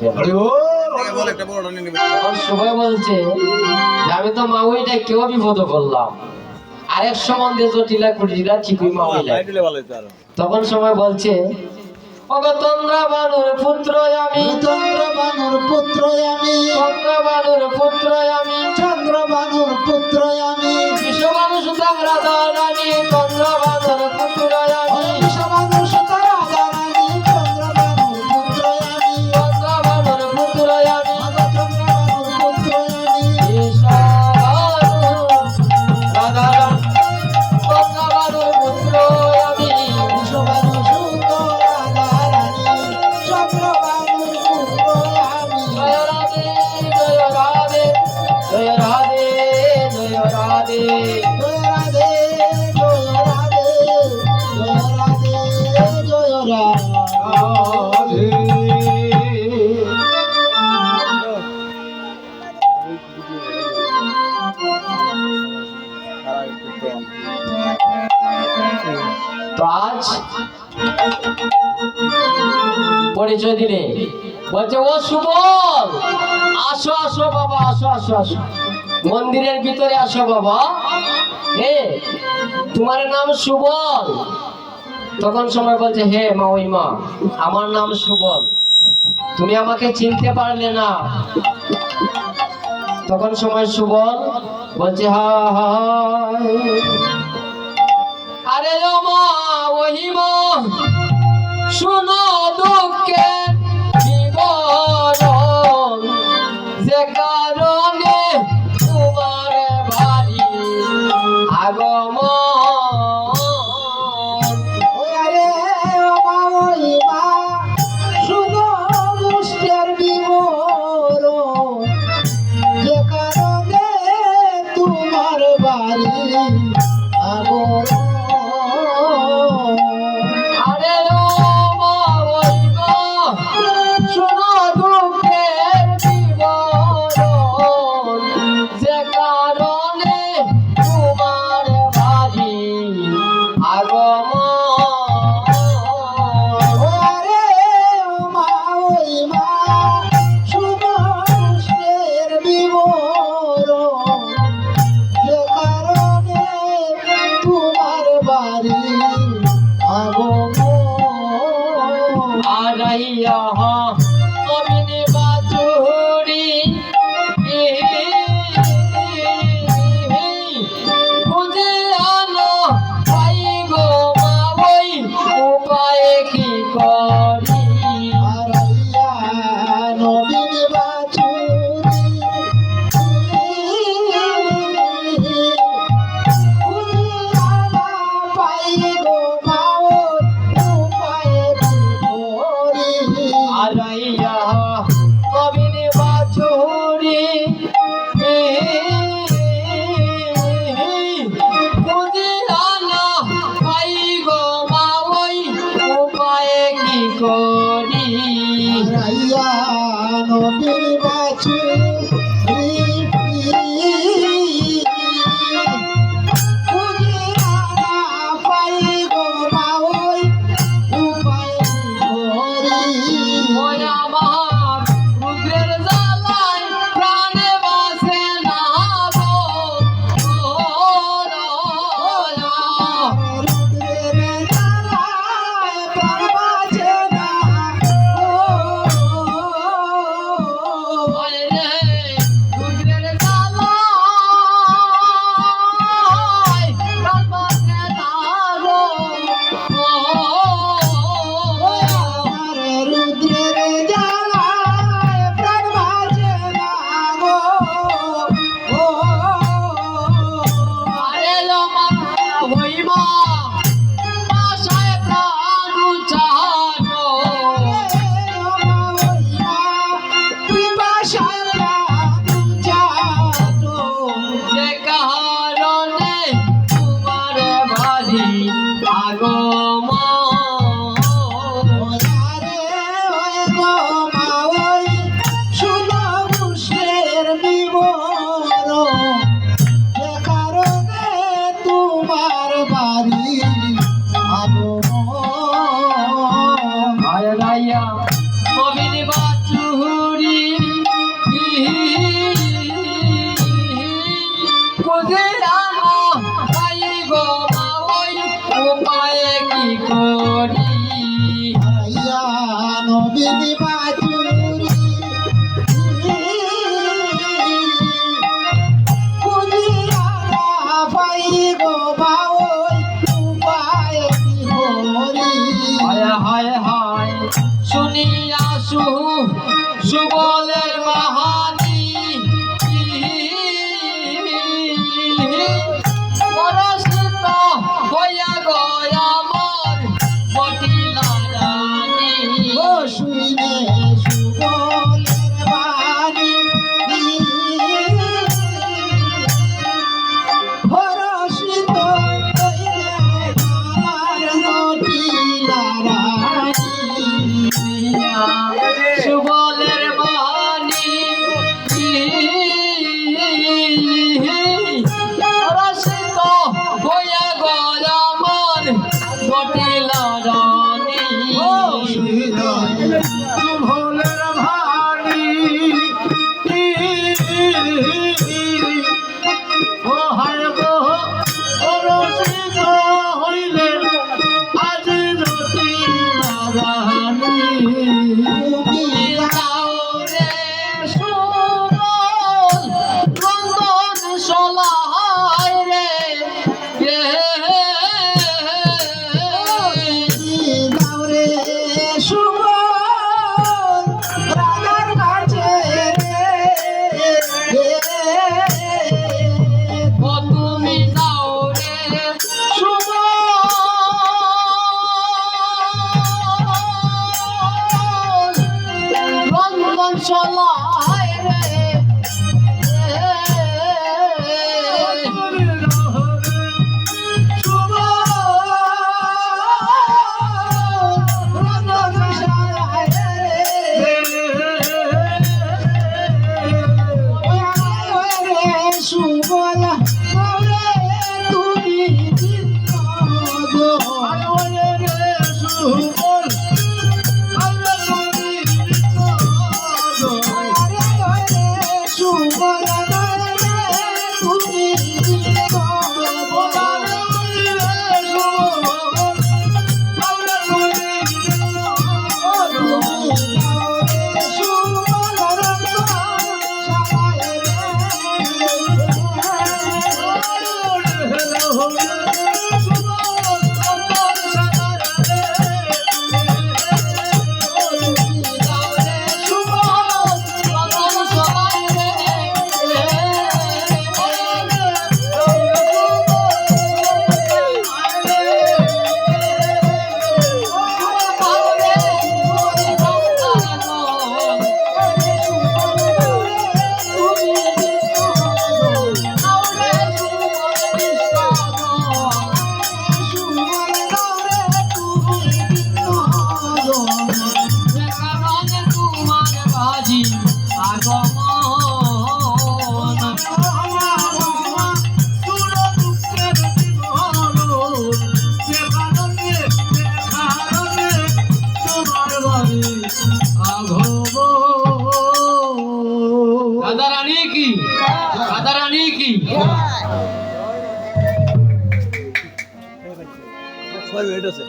গেল। সবাই বলছে যে আমি তো মাউইটা কেউ বিপদ করলাম, আরেক সম্বন্ধে জটিলা কুটিলা ঠিকই মাউইলা। তখন সময় বলছে ওগো চন্দ্রবানুর পুত্র আমি, চন্দ্রবানুর পুত্র আমি, চন্দ্রবানুর পুত্র আমি, চন্দ্রবানুর পুত্র আমি, বিশ্ববানু সুতাং রাধা রানী, চন্দ্রবানুর পুত্র আমি, বিশ্ববানুর সুতা রাধা রানী, চন্দ্রবানুর পুত্র আমি, চন্দ্রবানুর পুত্র আমি, চন্দ্রবানুর পুত্র আমি, বিশ্ববানু রাধা রানী, চন্দ্রবানুর পুত্র আমি, বিশ্ববানুর সুতা রাধা রানী, চন্দ্রবানুর পুত্র আমি। জয় রাধে জয় রাধে জয় রাধে জয় রাধে। জয় রাধে জয় রাধে জয় রাধে জয় রাধে। তো আজ পরিচয় দিলে বলছে ও সুবল, আসো আসো বাবা, আসো আসো আসো, মন্দিরের ভিতরে আসো বাবা। তোমার নাম সুবল? তখন সময় বলছে হে মা, ওই মা, আমার নাম সুবল, তুমি আমাকে চিনতে পারলে না? তখন সময় সুবল বলছে হা হা, আরে ও মা, ওই মা, শুনো দুঃখের বিবরণ, যে কারণে তোমার বাড়ি আগমন। আরে ও মা, ওই মা, শুনো দুষ্টের বিবরণ, যে কারণে তোমার বাড়ি আগমন। আরে ও মা, ওই মা, শুনো দুঃখের বিবরণ, যে কারণে তোমার বাড়ি আগমন। আরে ও মা, ওই মা, শুনো দুষ্টের বিবরণ, যে কারণে তোমার বাড়ি আগমন। আরাইয়া অমিনে বাচুরি, খুঁজে আনো পাই গো মা, ওই উপায়ে কি করি? আরাইয়া নবীন বাছুরি, উড়িয়ালা পাই গো মা, ওই উপায়ে কি করি? আরাইয়া অমিনে বাচুরি, খুঁজে আনো পাই গো মা, ওই উপায়ে কি করি? আরাইয়া নবীন বাছুরি, উড়িয়ালা পাই গো মা, ওই উপায়ে কি করি? ওই আমার রুদ্রের জ্বালায় প্রাণে বাসে না গো, রুদ্রের জ্বালায় প্রাণ বাঁচে না, ওই রে সুবলের বাহানি পরশিত হইয়া গয়া মোর বটিলা রানী ও শুইনে সুবলের বাণী হরষিত হইলে আমার জটিলা রানী সুবলের বাহানি পরশিত হইয়া গয়া মোর বটিলা রানী সুবলের ভারী ও হায় গো পরশিত হইলে আজ জটিলা রানী রে সুবল রন্ধন সলায় রে রে সুবল রাধার কাছে ও তুমি যাও রে সুবল রন্ধন সলায় রে সুবলা তুমি সুবল সুবলা তুমি রাধা রানী কি রাধা রানী কি ছয় মিনিট আছে